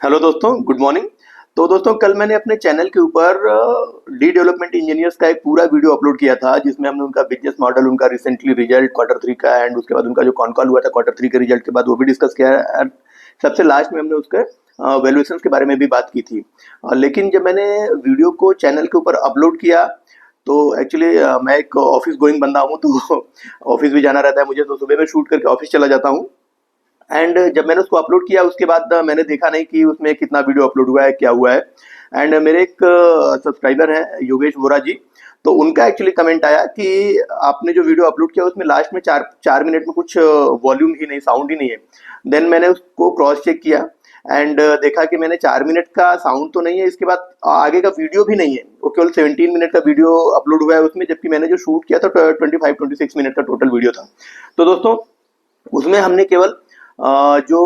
Hello दोस्तों, good morning. तो दोस्तों, कल मैंने अपने चैनल के ऊपर डी डेवलपमेंट इंजीनियर्स का एक पूरा वीडियो अपलोड किया था, जिसमें हमने उनका बिजनेस मॉडल, उनका रिसेंटली रिजल्ट क्वार्टर 3 का एंड उसके बाद उनका जो कॉन कॉल हुआ था क्वार्टर 3 के रिजल्ट के बाद वो भी डिस्कस किया है। एंड सबसे लास्ट में हमने उसके वैल्यूएशंस के बारे में भी बात की थी। लेकिन जब मैंने वीडियो को चैनल के ऊपर अपलोड किया तो एक्चुअली मैं एक ऑफिस गोइंग बंदा हूँ, तो ऑफिस भी जाना रहता है मुझे, तो सुबह में शूट करके ऑफिस चला जाता हूँ। एंड जब मैंने उसको अपलोड किया उसके बाद मैंने देखा नहीं कि उसमें कितना वीडियो अपलोड हुआ है, क्या हुआ है। एंड मेरे एक सब्सक्राइबर हैं योगेश वोरा जी, तो उनका एक्चुअली कमेंट आया कि आपने जो वीडियो अपलोड किया उसमें लास्ट में 4 मिनट में कुछ वॉल्यूम ही नहीं, साउंड ही नहीं है। देन मैंने उसको क्रॉस चेक किया एंड देखा कि मैंने 4 मिनट का साउंड तो नहीं है, इसके बाद आगे का वीडियो भी नहीं है, वो केवल 17 मिनट का वीडियो अपलोड हुआ है उसमें, जबकि मैंने जो शूट किया था 25-26 मिनट का टोटल वीडियो था। तो दोस्तों, उसमें हमने केवल जो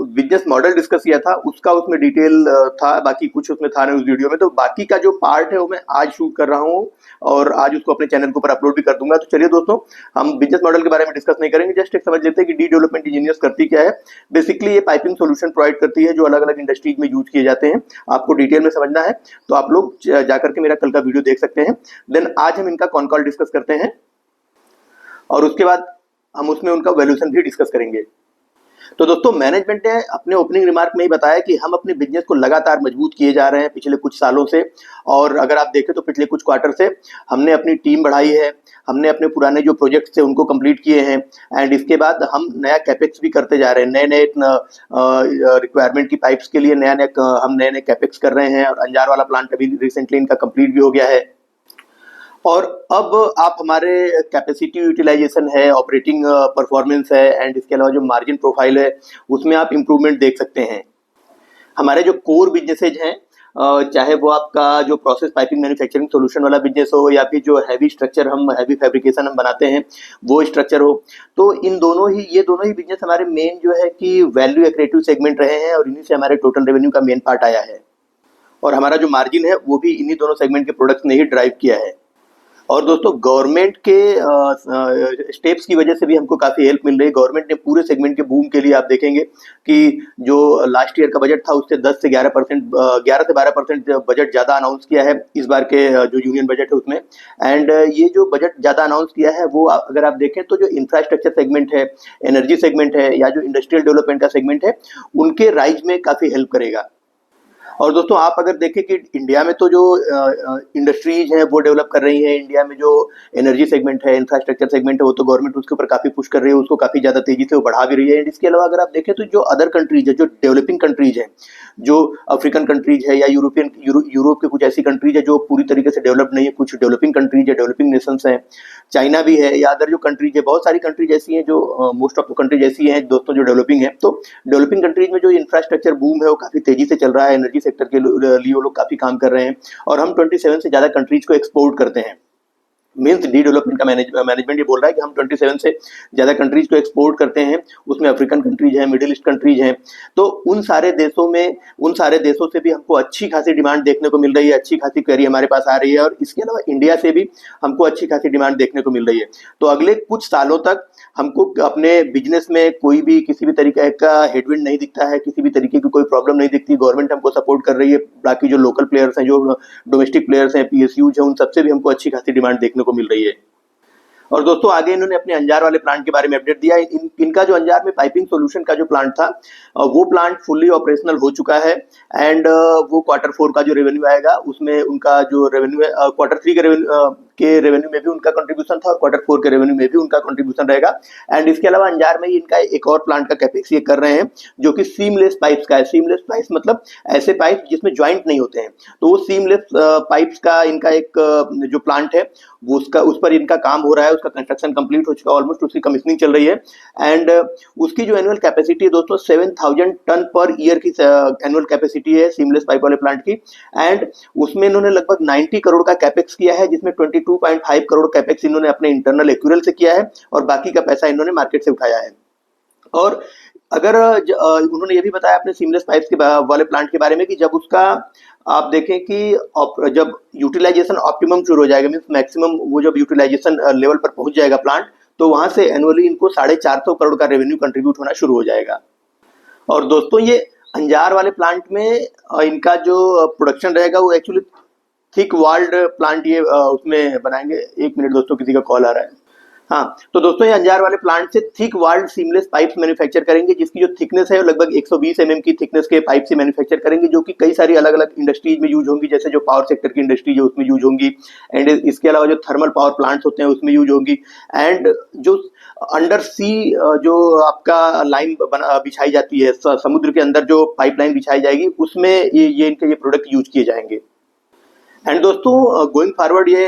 बिजनेस मॉडल डिस्कस किया था उसका उसमें डिटेल था, बाकी कुछ उसमें था नहीं उस वीडियो में। तो बाकी का जो पार्ट है वो मैं आज शूट कर रहा हूँ और आज उसको अपने चैनल के ऊपर अपलोड भी कर दूंगा। तो चलिए दोस्तों, हम बिजनेस मॉडल के बारे में डिस्कस नहीं करेंगे, जस्ट एक समझ लेते हैं कि डी डेवलपमेंट इंजीनियर्स करती क्या है। बेसिकली ये पाइपिंग सोल्यूशन प्रोवाइड करती है जो अलग अलग इंडस्ट्रीज में यूज किए जाते हैं। आपको डिटेल में समझना है तो आप लोग जाकर के मेरा कल का वीडियो देख सकते हैं। देन आज हम इनका कॉन कॉल डिस्कस करते हैं और उसके बाद हम उसमें उनका वैल्यूएशन भी डिस्कस करेंगे। तो दोस्तों, मैनेजमेंट ने अपने ओपनिंग रिमार्क में ही बताया कि हम अपने बिजनेस को लगातार मजबूत किए जा रहे हैं पिछले कुछ सालों से। और अगर आप देखें तो पिछले कुछ क्वार्टर से हमने अपनी टीम बढ़ाई है, हमने अपने पुराने जो प्रोजेक्ट्स थे उनको कंप्लीट किए हैं एंड इसके बाद हम नया कैपेक्स भी करते जा रहे हैं। नए नए रिक्वायरमेंट की पाइप्स के लिए हम नए नए कैपेक्स कर रहे हैं और अंजार वाला प्लांट अभी रिसेंटली इनका कंप्लीट भी हो गया है। और अब आप हमारे कैपेसिटी यूटिलाइजेशन है, ऑपरेटिंग परफॉर्मेंस है एंड इसके अलावा जो मार्जिन प्रोफाइल है उसमें आप इम्प्रूवमेंट देख सकते हैं। हमारे जो कोर बिजनेसेज हैं, चाहे वो आपका जो प्रोसेस पाइपिंग मैन्युफैक्चरिंग सॉल्यूशन वाला बिजनेस हो या फिर जो हैवी फैब्रिकेशन हम बनाते हैं वो स्ट्रक्चर हो, तो ये दोनों ही बिजनेस हमारे मेन जो है कि वैल्यू एक्रेटिव सेगमेंट रहे हैं और इन्हीं से हमारे टोटल रेवेन्यू का मेन पार्ट आया है। और हमारा जो मार्जिन है वो भी इन्हीं दोनों सेगमेंट के प्रोडक्ट्स ने ही ड्राइव किया है। और दोस्तों, गवर्नमेंट के स्टेप्स की वजह से भी हमको काफ़ी हेल्प मिल रही है। गवर्नमेंट ने पूरे सेगमेंट के बूम के लिए आप देखेंगे कि जो लास्ट ईयर का बजट था उससे 10 से 11%, 11 से 12% बजट ज़्यादा अनाउंस किया है इस बार के जो यूनियन बजट है उसमें। एंड ये जो बजट ज़्यादा अनाउंस किया है वो अगर आप देखें तो जो इंफ्रास्ट्रक्चर सेगमेंट है, एनर्जी सेगमेंट है या जो इंडस्ट्रियल डेवलपमेंट का सेगमेंट है, उनके राइज में काफ़ी हेल्प करेगा। और दोस्तों, आप अगर देखें कि इंडिया में तो जो इंडस्ट्रीज हैं वो डेवलप कर रही हैं, इंडिया में जो एनर्जी सेगमेंट है, इंफ्रास्ट्रक्चर सेगमेंट है, वो तो गवर्नमेंट उसके ऊपर काफ़ी पुश कर रही है, उसको काफ़ी ज़्यादा तेजी से वो बढ़ा भी रही है। एंड इसके अलावा अगर आप देखें तो जो अदर कंट्रीज है, जो डेवलपिंग कंट्रीज हैं, जो अफ्रीकन कंट्रीज है या यूरोप के कुछ ऐसी कंट्रीज है जो पूरी तरीके से डेवलप नहीं है, कुछ डेवलपिंग कंट्रीज है, डेवलपिंग नेशंस हैं, चाइना भी है या अदर जो कंट्रीज है, बहुत सारी कंट्रीज ऐसी हैं जो मोस्ट ऑफ द कंट्रीज ऐसी हैं दोस्तों जो डेवलपिंग है। तो डेवलपिंग कंट्रीज में जो इंफ्रास्ट्रक्चर बूम है वो काफ़ी तेजी से चल रहा है, एनर्जी सेक्टर के लिए वो लोग काफ़ी काम कर रहे हैं और हम 27 से ज़्यादा कंट्रीज को एक्सपोर्ट करते हैं। मीन्स डी डेवलपमेंट का मैनेजमेंट ये बोल रहा है कि हम 27 से ज़्यादा कंट्रीज को एक्सपोर्ट करते हैं, उसमें अफ्रीकन कंट्रीज हैं, मिडिल ईस्ट कंट्रीज हैं। तो उन सारे देशों से भी हमको अच्छी खासी डिमांड देखने को मिल रही है, अच्छी खासी क्वेरी हमारे पास आ रही है और इसके अलावा इंडिया से भी हमको अच्छी खासी डिमांड देखने को मिल रही है। तो अगले कुछ सालों तक हमको अपने बिजनेस में कोई भी किसी भी तरीके का हेडविंड नहीं दिखता है, किसी भी तरीके की कोई प्रॉब्लम नहीं दिखती। गवर्नमेंट हमको सपोर्ट कर रही है, बाकी जो लोकल प्लेयर्स हैं, जो डोमेस्टिक प्लेयर्स हैं, पीएसयूज हैं, उन सबसे भी हमको अच्छी खासी डिमांड देखने को मिल रही है। और दोस्तों, आगे इन्होंने अपने अंजार वाले प्लांट के बारे में अपडेट दिया। इनका जो अंजार में पाइपिंग सॉल्यूशन का जो प्लांट था वो प्लांट फुल्ली ऑपरेशनल हो चुका है एंड वो क्वार्टर 4 का जो रेवेन्यू आएगा उसमें उनका जो रेवेन्यू है, क्वार्टर 3 के रेवेन्यू में भी उनका कंट्रीब्यूशन था और क्वार्टर 4 के रेवेन्यू में भी उनका कंट्रीब्यूशन रहेगा। एंड इसके अलावा अंजार में ही इनका एक और प्लांट का कैपेक्स ये कर रहे हैं जो कि सीमलेस पाइप्स का है। सीमलेस पाइप्स मतलब ऐसे पाइप जिसमें ज्वाइंट नहीं होते हैं, तो वो सीमलेस पाइप्स का इनका एक जो प्लांट है वो उस पर इनका काम हो रहा है, उसका कंस्ट्रक्शन कंप्लीट हो चुका है, ऑलमोस्ट उसकी कमीशनिंग चल रही है। एंड उसकी जो एनुअल कैपेसिटी है दोस्तों 7000 टन पर ईयर की एनुअल कैपेसिटी है सीमलेस पाइप वाले प्लांट की। एंड उसमें इन्होंने लगभग 90 करोड़ का कैपेक्स किया है, जिसमें 22.5 करोड़ कैपेक्स इन्होंने अपने इंटरनल एक्यूरल से किया है और बाकी का पैसा इन्होंने मार्केट से उठाया है। और अगर उन्होंने ये भी बताया अपने सीमलेस पाइप्स के वाले प्लांट के बारे में कि जब उसका आप देखें कि जब यूटिलाइजेशन ऑप्टिमम शुरू हो जाएगा, मीन्स मैक्सिमम वो जब यूटिलाइजेशन लेवल पर पहुंच जाएगा प्लांट, तो वहां से एनुअली इनको 450 करोड़ का रेवेन्यू कंट्रीब्यूट होना शुरू हो जाएगा। और दोस्तों, ये अंजार वाले प्लांट में इनका जो प्रोडक्शन रहेगा वो एक्चुअली थिक वॉल्ड प्लांट ये उसमें बनाएंगे। 1 मिनट दोस्तों, किसी का कॉल आ रहा है। हाँ, तो दोस्तों ये अंजार वाले प्लांट से thick walled seamless pipes manufacture करेंगे, जिसकी जो थिकनेस है वो लगभग 120 mm की थिकनेस के पाइप से मैन्युफैक्चर करेंगे, जो कि कई सारी अलग अलग इंडस्ट्रीज में यूज होंगी, जैसे जो पावर सेक्टर की इंडस्ट्री जो उसमें यूज होंगी, एंड इसके अलावा जो थर्मल पावर प्लांट्स होते हैं उसमें यूज होंगी, एंड जो अंडर सी जो आपका लाइन बिछाई जाती है, समुद्र के अंदर जो पाइपलाइन बिछाई जाएगी उसमें ये इनके ये प्रोडक्ट यूज किए जाएंगे। एंड दोस्तों गोइंग फॉरवर्ड ये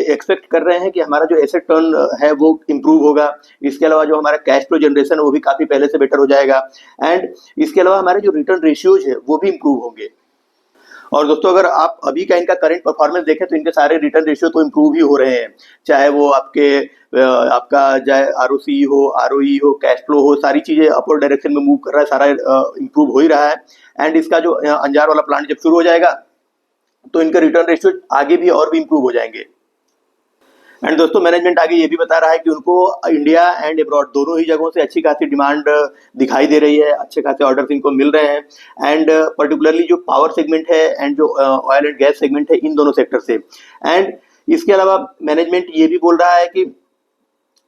एक्सपेक्ट कर रहे हैं कि हमारा जो एसेट टर्न है वो इम्प्रूव होगा। इसके अलावा जो हमारा कैश फ्लो जनरेशन है वो भी काफ़ी पहले से बेटर हो जाएगा, एंड इसके अलावा हमारे जो रिटर्न रेशियोज है वो भी इम्प्रूव होंगे। और दोस्तों अगर आप अभी का इनका करंट परफॉर्मेंस देखें तो इनके सारे रिटर्न रेशियो तो इम्प्रूव ही हो रहे हैं, चाहे वो आपका चाहे आरओसी हो, आरओई हो, कैश फ्लो हो, सारी चीज़ें अपवर्ड डायरेक्शन में मूव कर रहा है, सारा इम्प्रूव हो ही रहा है। एंड इसका जो अंजार वाला प्लांट जब शुरू हो जाएगा तो इनका रिटर्न रेशियो आगे भी और भी इम्प्रूव हो जाएंगे। एंड दोस्तों मैनेजमेंट आगे ये भी बता रहा है कि उनको इंडिया एंड अब्रॉड दोनों ही जगहों से अच्छी खासी डिमांड दिखाई दे रही है, अच्छे खासे ऑर्डर्स इनको मिल रहे हैं, एंड पर्टिकुलरली जो पावर सेगमेंट है एंड जो ऑयल एंड गैस सेगमेंट है, इन दोनों सेक्टर से। एंड इसके अलावा मैनेजमेंट ये भी बोल रहा है कि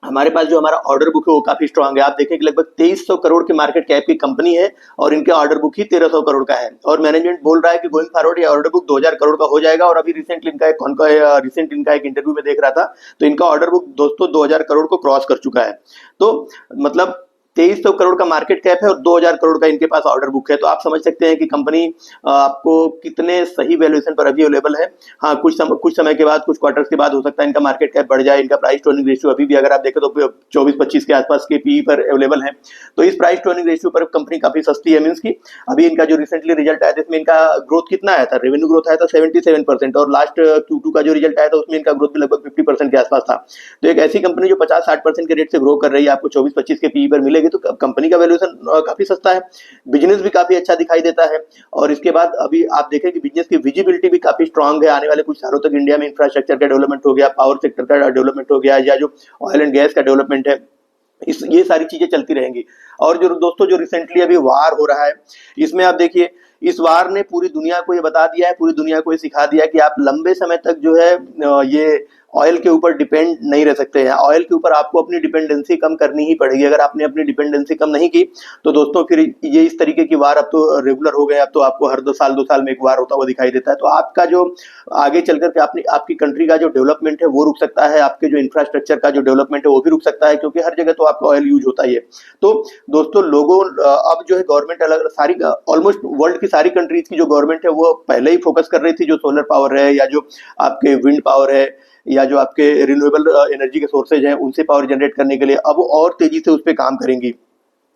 हमारे पास जो हमारा ऑर्डर बुक है वो काफी स्ट्रांग है। आप देखें कि लगभग 2300 करोड़ के मार्केट कैप की कंपनी है और इनके ऑर्डर बुक ही 1300 करोड़ का है, और मैनेजमेंट बोल रहा है कि गोइंग फॉरवर्ड ये ऑर्डर बुक 2000 करोड़ का हो जाएगा। और अभी रिसेंट इनका एक इंटरव्यू में देख रहा था तो इनका ऑर्डर बुक दोस्तों 2000 करोड़ को क्रॉस कर चुका है। तो मतलब 2300 करोड़ का मार्केट कैप है और 2000 करोड़ का इनके पास ऑर्डर बुक है, तो आप समझ सकते हैं कि कंपनी आपको कितने सही वैल्यूएशन पर अभी अवेलेबल है। हाँ, कुछ समय के बाद, कुछ क्वार्टर्स के बाद हो सकता है इनका मार्केट कैप बढ़ जाए। इनका प्राइस टू अर्निंग रेशियो अभी भी अगर आप देखें तो 24-25 के आसपास के पीई पर अवेलेबल है, तो इस प्राइस टू अर्निंग रेशियो पर कंपनी काफी सस्ती है। मीन्स की अभी इनका जो रिसेंटली रिजल्ट आया था इसमें इनका ग्रोथ कितना आया था, रेवेन्यू ग्रोथ आया था 77%, और लास्ट Q2 का जो रिजल्ट आया था उसमें इनका ग्रोथ भी लगभग 50% के आसपास था। तो एक ऐसी कंपनी जो 50-60% के रेट से ग्रो कर रही है आपको 24-25 के पीई पर मिलेगी, तो कंपनी का वैल्यूएशन काफी सस्ता है, बिजनेस भी काफी अच्छा दिखाई देता है। और इसके बाद अभी आप देखें कि बिजनेस की विजिबिलिटी भी काफी स्ट्रांग है। आने वाले कुछ सालों तक इंडिया में इंफ्रास्ट्रक्चर का डेवलपमेंट हो गया, पावर सेक्टर का डेवलपमेंट हो गया, या जो ऑयल एंड गैस का डेवलपमेंट है, ये सारी चीजें चलती रहेंगी। और जो दोस्तों जो रिसेंटली अभी वार हो रहा है, इसमें आप देखिए इस वार ने पूरी दुनिया को ये बता दिया है, पूरी दुनिया को ये सिखा दिया है कि आप लंबे समय तक जो है ये ऑयल के ऊपर डिपेंड नहीं रह सकते हैं। ऑयल के ऊपर आपको अपनी डिपेंडेंसी कम करनी ही पड़ेगी। अगर आपने अपनी डिपेंडेंसी कम नहीं की तो दोस्तों फिर ये इस तरीके की वार अब तो रेगुलर हो गए। अब तो आपको हर 2 साल में एक वार होता हुआ दिखाई देता है। तो आपका जो आगे चल करके आपकी कंट्री का जो डेवलपमेंट है वो रुक सकता है, आपके जो इंफ्रास्ट्रक्चर का जो डेवलपमेंट है वो भी रुक सकता है, क्योंकि हर जगह तो आपका ऑयल यूज होता ही है। तो दोस्तों लोगों अब जो है गवर्नमेंट अलग सारी ऑलमोस्ट वर्ल्ड की सारी कंट्रीज की जो गवर्नमेंट है वो पहले ही फोकस कर रही थी, जो सोलर पावर है या जो आपके विंड पावर है या जो आपके रिन्यूएबल एनर्जी के सोर्सेज हैं उनसे पावर जनरेट करने के लिए अब और तेजी से उस पर काम करेंगी,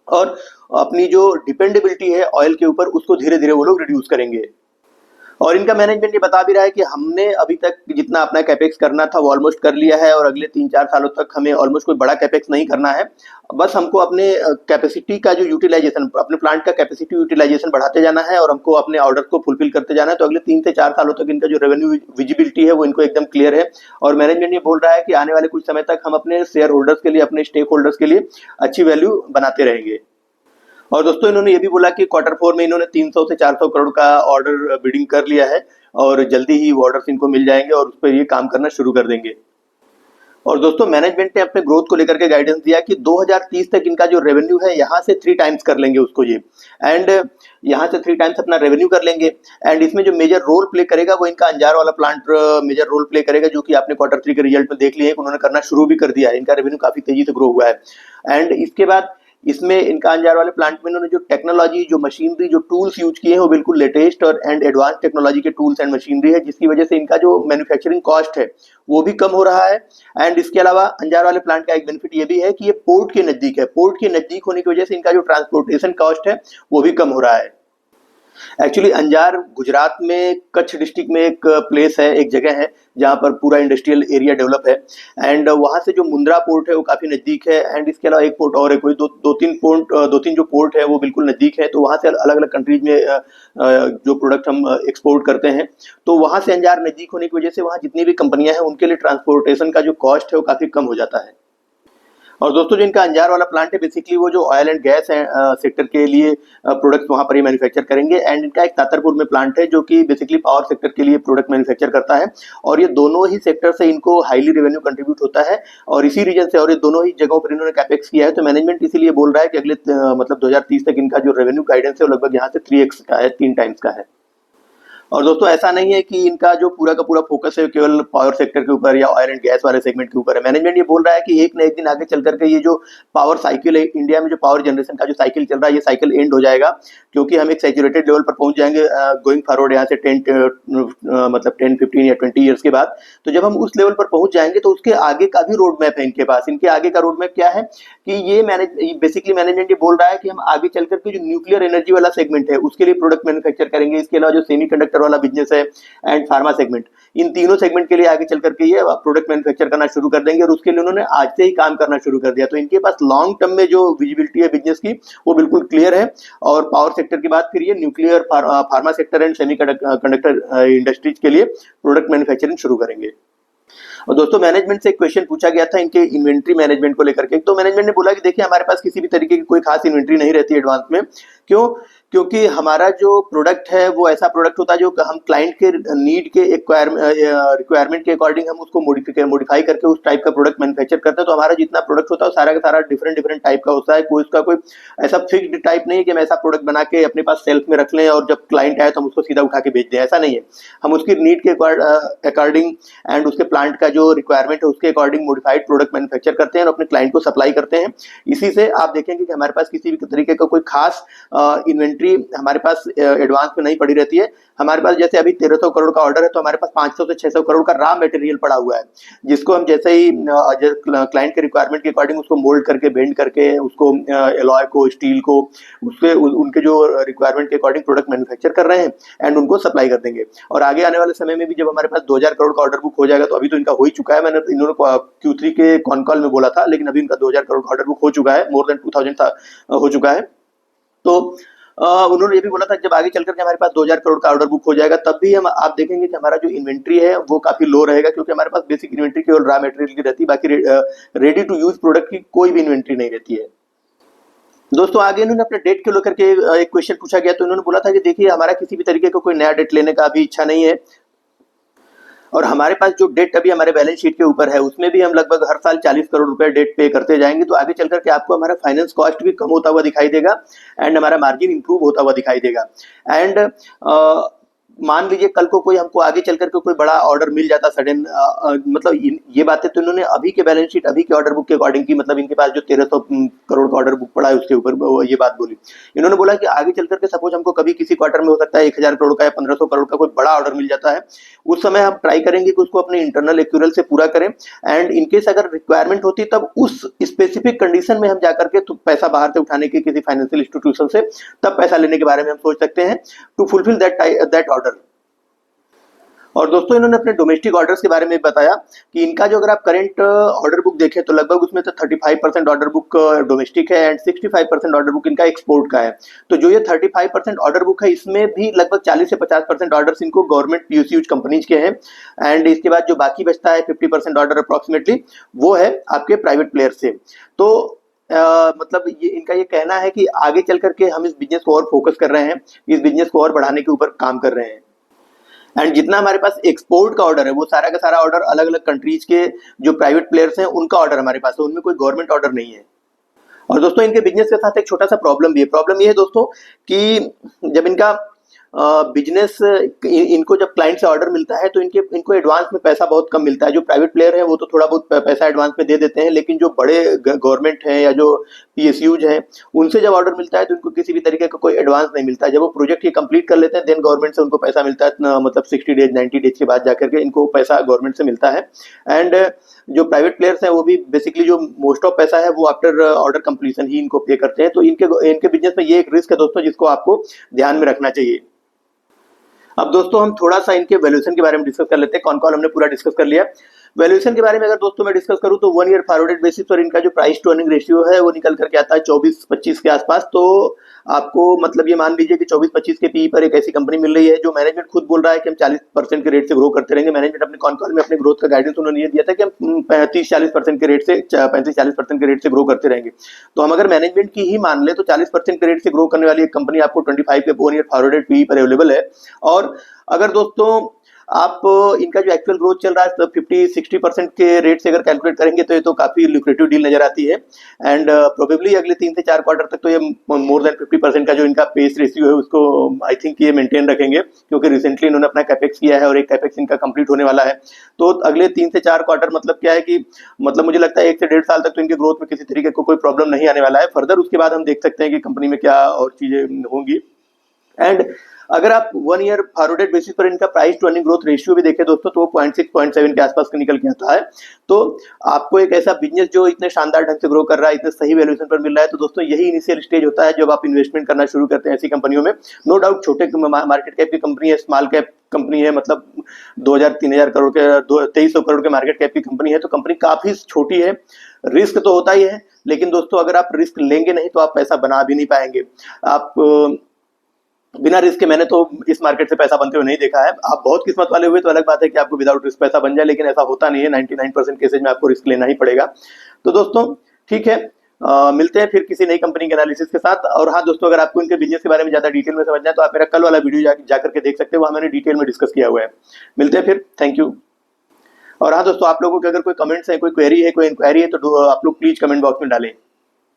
और अपनी जो डिपेंडेबिलिटी है ऑयल के ऊपर उसको धीरे धीरे वो लोग रिड्यूस करेंगे। और इनका मैनेजमेंट ये बता भी रहा है कि हमने अभी तक जितना अपना कैपेक्स करना था वो ऑलमोस्ट कर लिया है, और अगले 3-4 सालों तक हमें ऑलमोस्ट कोई बड़ा कैपेक्स नहीं करना है। बस हमको अपने कैपेसिटी का जो यूटिलाइजेशन, अपने प्लांट का कैपेसिटी यूटिलाइजेशन बढ़ाते जाना है और हमको अपने ऑर्डर को फुलफिल करते जाना है। तो अगले 3 से 4 सालों तक इनका जो रेवेन्यू विजिबिलिटी है वो इनको एकदम क्लियर है। और मैनेजमेंट ये बोल रहा है कि आने वाले कुछ समय तक हम अपने शेयर होल्डर्स के लिए, अपने स्टेक होल्डर्स के लिए अच्छी वैल्यू बनाते रहेंगे। और दोस्तों इन्होंने ये भी बोला कि Q4 में इन्होंने 300 से 400 करोड़ का ऑर्डर बिडिंग कर लिया है, और जल्दी ही वो ऑर्डर्स इनको मिल जाएंगे और उस पर ये काम करना शुरू कर देंगे। और दोस्तों मैनेजमेंट ने अपने ग्रोथ को लेकर के गाइडेंस दिया कि 2030 तक इनका जो रेवेन्यू है यहाँ से 3 टाइम्स कर लेंगे उसको ये, एंड यहाँ से 3 टाइम्स अपना रेवेन्यू कर लेंगे। एंड इसमें जो मेजर रोल प्ले करेगा वो इनका अंजार वाला प्लांट मेजर रोल प्ले करेगा, जो कि आपने Q3 के रिजल्ट में देख लिया है कि उन्होंने करना शुरू भी कर दिया है। इनका रेवेन्यू काफी तेजी से ग्रो हुआ है। एंड इसके बाद इसमें इनका अंजार वाले प्लांट में इन्होंने जो टेक्नोलॉजी, जो मशीनरी, जो टूल्स यूज किए हैं वो बिल्कुल लेटेस्ट और एडवांस टेक्नोलॉजी के टूल्स एंड मशीनरी है, जिसकी वजह से इनका जो मैन्युफैक्चरिंग कॉस्ट है वो भी कम हो रहा है। एंड इसके अलावा अंजार वाले प्लांट का एक बेनिफिट ये भी है कि ये पोर्ट के नजदीक है। पोर्ट के नजदीक होने की वजह से इनका जो ट्रांसपोर्टेशन कॉस्ट है वो भी कम हो रहा है। एक्चुअली अंजार गुजरात में कच्छ डिस्ट्रिक्ट में एक प्लेस है, एक जगह है जहाँ पर पूरा इंडस्ट्रियल एरिया डेवलप है। एंड वहाँ से जो मुंद्रा पोर्ट है वो काफ़ी नज़दीक है। एंड इसके अलावा एक पोर्ट और है, कोई दो तीन जो पोर्ट है वो बिल्कुल नज़दीक है। तो वहाँ से अलग अलग कंट्रीज में जो प्रोडक्ट हम एक्सपोर्ट करते हैं, तो वहाँ से अंजार नज़दीक होने की वजह से वहाँ जितनी भी कंपनियाँ हैं उनके लिए ट्रांसपोर्टेशन का जो कॉस्ट है वो काफ़ी कम हो जाता है। और दोस्तों जो इनका अंजार वाला प्लांट है बेसिकली वो जो ऑयल एंड गैस सेक्टर के लिए प्रोडक्ट्स वहाँ पर ही मैन्युफैक्चर करेंगे। एंड इनका एक तातरपुर में प्लांट है जो कि बेसिकली पावर सेक्टर के लिए प्रोडक्ट मैन्युफैक्चर करता है। और ये दोनों ही सेक्टर से इनको हाईली रेवेन्यू कंट्रीब्यूट होता है और इसी रीजन से, और ये दोनों ही जगहों पर इन्होंने कैपेक्स किया है। तो मैनेजमेंट इसीलिए बोल रहा है कि अगले मतलब 2030 तक इनका जो रेवेन्यू गाइडेंस है वो लगभग यहाँ से 3x का है, 3 टाइम्स का है। और दोस्तों ऐसा नहीं है कि इनका जो पूरा का पूरा फोकस है केवल पावर सेक्टर के ऊपर या ऑयल एंड गैस वाले सेगमेंट के ऊपर है। मैनेजमेंट ये बोल रहा है कि एक न एक दिन आगे चल करके ये जो पावर साइकिल है इंडिया में, जो पावर जनरेशन का जो साइकिल चल रहा है, ये साइकिल एंड हो जाएगा, क्योंकि हम एक सैचुरेटेड लेवल पर पहुंच जाएंगे गोइंग फॉरवर्ड यहाँ से 10, 15 या 20 ईयर्स के बाद। तो जब हम उस लेवल पर पहुंच जाएंगे तो उसके आगे का भी रोड मैप है इनके पास। इनके आगे का रोड मैप क्या है कि ये बेसिकली मैनेजमेंट ये बोल रहा है कि हम आगे चल करके जो न्यूक्लियर एनर्जी वाला सेगमेंट है उसके लिए प्रोडक्ट मैन्युफैक्चर करेंगे। इसके अलावा जो सेमीकंडक्टर वाला बिजनेस है एंड फार्मा सेगमेंट, इन तीनों सेगमेंट के लिए आगे चल करके ये प्रोडक्ट मैन्युफैक्चर करना शुरू कर देंगे और उसके लिए उन्होंने आज से ही काम करना शुरू कर दिया। तो इनके पास लॉन्ग टर्म में जो विजिबिलिटी है बिजनेस की वो बिल्कुल क्लियर है। और पावर सेक्टर की बात करिए, nuclear, pharma sector and semiconductor industries के लिए प्रोडक्ट मैन्युफैक्चरिंग शुरू करेंगे। और दोस्तों मैनेजमेंट से एक क्वेश्चन पूछा गया था इनके इन्वेंट्री मैनेजमेंट को लेकर के। तो मैनेजमेंट ने बोला कि देखिए हमारे पास किसी भी तरीके की कोई खास इन्वेंट्री नहीं रहती एडवांस में। क्यों? क्योंकि हमारा जो प्रोडक्ट है वो ऐसा प्रोडक्ट होता है जो हम क्लाइंट के नीड के रिक्वायरमेंट के अकॉर्डिंग हम उसको मॉडिफाई करके उस टाइप का प्रोडक्ट मैन्युफैक्चर करते हैं। तो हमारा जितना प्रोडक्ट होता है सारा का सारा डिफरेंट टाइप का होता है। कोई उसका कोई ऐसा फिक्स्ड टाइप नहीं है कि हम ऐसा प्रोडक्ट बना के अपने पास सेल्फ में रख लें और जब क्लाइंट आए तो हम उसको सीधा उठा के बेच दें, ऐसा नहीं है। हम उसकी नीड के अकॉर्डिंग एंड उसके प्लांट का जो रिक्वायरमेंट है उसके अकॉर्डिंग मॉडिफाइड प्रोडक्ट मैन्युफैक्चर करते हैं और अपने क्लाइंट को सप्लाई करते हैं। इसी से आप देखेंगे कि हमारे पास किसी भी तरीके का कोई खास इन्वेंट्री हमारे पास एडवांस में नहीं पड़ी रहती है। हमारे पास जैसे अभी 1300 करोड़ का ऑर्डर है तो हमारे पास 500 से 600 करोड़ का रॉ मटेरियल पड़ा हुआ है, जिसको हम जैसे ही क्लाइंट के रिक्वायरमेंट के अकॉर्डिंग उसको मोल्ड करके, बेंड करके, उसको एलॉय को, स्टील को, उससे उनके जो रिक्वायरमेंट के अकॉर्डिंग प्रोडक्ट मैन्युफैक्चर कर रहे हैं एंड उनको सप्लाई कर देंगे। और आगे आने वाले समय में भी जब हमारे पास 2000 करोड़ का ऑर्डर बुक हो जाएगा, तो अभी तो इनका हो ही चुका है, मैंने इन्होंने Q3 के कॉन कॉल में बोला था, लेकिन अभी इनका 2000 करोड़ का ऑर्डर बुक हो चुका है, मोर देन 2000 हो चुका है। तो उन्होंने ये भी बोला था जब आगे चल करके हमारे पास 2000 करोड़ का ऑर्डर बुक हो जाएगा तब भी हम आप देखेंगे कि हमारा जो इन्वेंट्री है वो काफी लो रहेगा, क्योंकि हमारे पास बेसिक इन्वेंट्री केवल रॉ मटेरियल की रहती है, बाकी रेडी टू यूज प्रोडक्ट की कोई भी इन्वेंट्री नहीं रहती है। दोस्तों आगे इन्होंने अपने डेट को लेकर के एक क्वेश्चन पूछा गया, तो इन्होंने बोला था कि देखिए हमारा किसी भी तरीके का कोई नया डेट लेने का अभी इच्छा नहीं है और हमारे पास जो डेट अभी हमारे बैलेंस शीट के ऊपर है उसमें भी हम लगभग हर साल 40 करोड़ रुपए डेट पे करते जाएंगे। तो आगे चल करके आपको हमारा फाइनेंस कॉस्ट भी कम होता हुआ दिखाई देगा एंड हमारा मार्जिन इंप्रूव होता हुआ दिखाई देगा। एंड मान लीजिए कल को कोई हमको आगे चल करके कोई बड़ा ऑर्डर मिल जाता सडन, मतलब ये बातें तो इन्होंने अभी के बैलेंस शीट, अभी के ऑर्डर बुक के अकॉर्डिंग की, मतलब इनके पास जो 1300 करोड़ का ऑर्डर बुक पड़ा है उसके ऊपर ये बात बोली। इन्होंने बोला कि आगे चल करके सपोज हमको कभी किसी क्वार्टर में हो सकता है 1000 करोड़ का या 1500 करोड़ का कोई बड़ा ऑर्डर मिल जाता है, उस समय हम ट्राई करेंगे कि उसको अपने इंटरनल एक्यूरल से पूरा करें एंड इनकेस अगर रिक्वायरमेंट होती तब उस स्पेसिफिक कंडीशन में हम जाकर के तो पैसा बाहर से उठाने के किसी फाइनेंशियल इंस्टीट्यूशन से तब पैसा लेने के बारे में हम सोच सकते हैं टू फुलफिल दैट ऑर्डर। और दोस्तों इन्होंने अपने डोमेस्टिक ऑर्डर्स के बारे में बताया कि इनका जो अगर आप करंट ऑर्डर बुक देखें तो लगभग उसमें तो 35% ऑर्डर बुक डोमेस्टिक है एंड 65% ऑर्डर बुक इनका एक्सपोर्ट का है। तो जो ये 35% ऑर्डर बुक है इसमें भी लगभग 40 से 50% ऑर्डर्स इनको गवर्नमेंट पीएसयूज कंपनीज के हैं एंड इसके बाद जो बाकी बचता है 50% ऑर्डर अप्रोक्सीमेटली वो है आपके प्राइवेट प्लेयर से। तो मतलब ये इनका ये कहना है कि आगे चल करके हम इस बिजनेस को और फोकस कर रहे हैं, इस बिजनेस को और बढ़ाने के ऊपर काम कर रहे हैं एंड जितना हमारे पास एक्सपोर्ट का ऑर्डर है वो सारा का सारा ऑर्डर अलग अलग कंट्रीज के जो प्राइवेट प्लेयर्स हैं उनका ऑर्डर हमारे पास है, उनमें कोई गवर्नमेंट ऑर्डर नहीं है। और दोस्तों इनके बिजनेस के साथ एक छोटा सा प्रॉब्लम भी है। प्रॉब्लम ये है दोस्तों कि जब इनका बिजनेस इनको जब क्लाइंट से ऑर्डर मिलता है तो इनको एडवांस में पैसा बहुत कम मिलता है। जो प्राइवेट प्लेयर है वो तो थोड़ा बहुत पैसा एडवांस में दे देते हैं, लेकिन जो बड़े गवर्नमेंट हैं या जो पीएसयूज हैं उनसे जब ऑर्डर मिलता है तो उनको किसी भी तरीके का कोई एडवांस नहीं मिलता है। जब वो प्रोजेक्ट ये कंप्लीट कर लेते हैं देन गवर्नमेंट से उनको पैसा मिलता है, मतलब 60 डेज 90 डेज के बाद जाकर के इनको पैसा गवर्नमेंट से मिलता है। एंड जो प्राइवेट प्लेयर्स हैं वो भी बेसिकली जो मोस्ट ऑफ पैसा है वो आफ्टर ऑर्डर कंप्लीशन ही इनको पे करते हैं। तो इनके बिजनेस में ये एक रिस्क है दोस्तों जिसको आपको ध्यान में रखना चाहिए। अब दोस्तों हम थोड़ा सा इनके वैल्यूएशन के बारे में डिस्कस कर लेते हैं। कॉन कॉल हमने पूरा डिस्कस कर लिया। वैल्यूएशन के बारे में अगर दोस्तों मैं डिस्कस करूं तो 1 ईयर फॉरवर्डेड बेसिस पर इनका जो प्राइस टू अर्निंग रेशियो है वो निकल करके आता है 24-25 के आसपास। तो आपको मतलब ये मान लीजिए कि 24-25 के पी पर एक ऐसी कंपनी मिल रही है जो मैनेजमेंट खुद बोल रहा है कि हम 40% के रेट से ग्रो करते रहेंगे। मैनेजमेंट अपने कॉन कॉल में अपने ग्रोथ का गाइडेंस उन्होंने ये दिया था कि हम 35-40% के रेट से 35-40% के रेट से ग्रो करते रहेंगे। तो हम अगर मैनेजमेंट की ही मान ले तो 40% के रेट से ग्रो करने वाली एक कंपनी आपको 25 के 1 ईयर फॉरवर्डेड पी पर अवेलेबल है। और अगर दोस्तों आप इनका जो एक्चुअल ग्रोथ चल रहा है 50-60% के रेट से अगर कैलकुलेट करेंगे तो ये तो काफी लुक्रेटिव डील नजर आती है। एंड प्रोबेबली अगले 3 से 4 क्वार्टर तक तो ये मोर देन 50% का जो इनका पेस रेशियो है उसको आई थिंक ये मेंटेन रखेंगे, क्योंकि रिसेंटली इन्होंने अपना कैपेक्स किया है और एक कैपेक्स इनका कंप्लीट होने वाला है। तो अगले 3 से 4 क्वार्टर मतलब क्या है कि मतलब मुझे लगता है 1 से 1.5 साल तक तो इनके ग्रोथ में किसी तरीके को कोई प्रॉब्लम नहीं आने वाला है। फर्दर उसके बाद हम देख सकते हैं कि कंपनी में क्या और चीजें होंगी। एंड अगर आप 1 ईयर फॉरवर्डेड बेसिस पर इनका price to earning growth ratio भी देखें दोस्तों तो 0.6-0.7 के आसपास का निकल के आता है। तो आपको एक ऐसा बिजनेस जो इतने शानदार ढंग से ग्रो कर रहा है, इतने सही वैल्यूएशन पर मिल रहा है, तो दोस्तों यही इनिशियल स्टेज होता है जब आप इन्वेस्टमेंट करना शुरू करते हैं ऐसी कंपनियों में। नो डाउट छोटे मार्केट कैप की कंपनी है, स्मॉल कैप कंपनी है, मतलब 2000-3000 करोड़ के 2300 करोड़ के मार्केट कैप की कंपनी है, तो कंपनी काफी छोटी है। रिस्क तो होता ही है, लेकिन दोस्तों अगर आप रिस्क लेंगे नहीं तो आप पैसा बना भी नहीं पाएंगे। आप बिना रिस्क के मैंने तो इस मार्केट से पैसा बनते हुए नहीं देखा है। आप बहुत किस्मत वाले हुए तो अलग बात है कि आपको विदाउट रिस्क पैसा बन जाए, लेकिन ऐसा होता नहीं है। 99% केसेज में आपको रिस्क लेना ही पड़ेगा। तो दोस्तों ठीक है, मिलते हैं फिर किसी नई कंपनी के एनालिसिस के साथ। और हाँ दोस्तों, अगर आपको इनके बिजनेस के बारे में ज्यादा डिटेल में समझना है तो आप मेरा कल वाला वीडियो जाकर के देख सकते हैं, वहां मैंने डिटेल में डिस्कस किया हुआ है। मिलते हैं फिर, थैंक यू। और हाँ दोस्तों, आप लोगों के अगर कोई कमेंट्स है, कोई क्वेरी है, कोई इंक्वायरी है तो आप लोग प्लीज कमेंट बॉक्स में डालें।